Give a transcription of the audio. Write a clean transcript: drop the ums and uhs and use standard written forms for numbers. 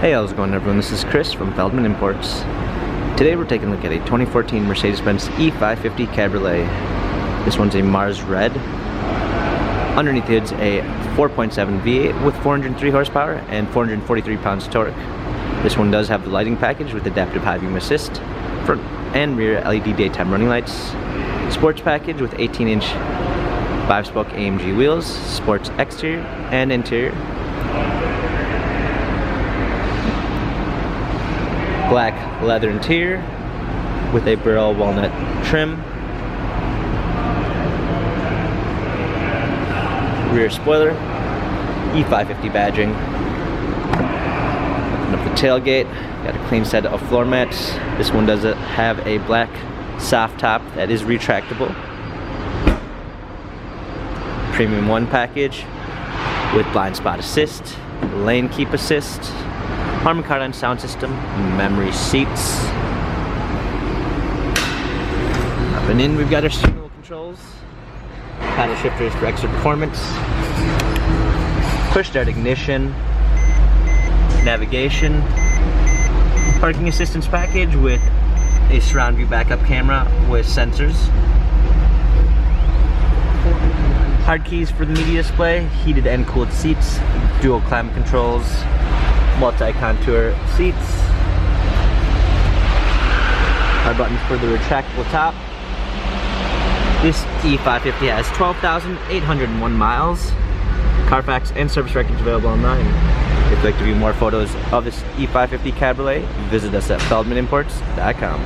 Hey, how's it going everyone? This is Chris from Feldmann Imports. Today we're taking a look at a 2014 Mercedes-Benz E550 Cabriolet. This one's a Mars Red. Underneath it's a 4.7 V8 with 403 horsepower and 443 pounds torque. This one does have the lighting package with adaptive high beam assist, front and rear LED daytime running lights, sports package with 18-inch 5-spoke AMG wheels, sports exterior and interior, black leather interior with a burl walnut trim, rear spoiler, E550 badging. Open up the tailgate, got a clean set of floor mats. This one does have a black soft top that is retractable. Premium 1 package with blind spot assist, lane keep assist, Harman Kardon sound system, memory seats. Up and in, we've got our steering wheel controls, paddle shifters for extra performance, push start ignition, navigation, parking assistance package with a surround view backup camera with sensors, hard keys for the media display, heated and cooled seats, dual climate controls, multi-contour seats, our buttons for the retractable top. This E550 has 12,801 miles. Carfax and service records available online. If you'd like to view more photos of this E550 Cabriolet, visit us at feldmannimports.com.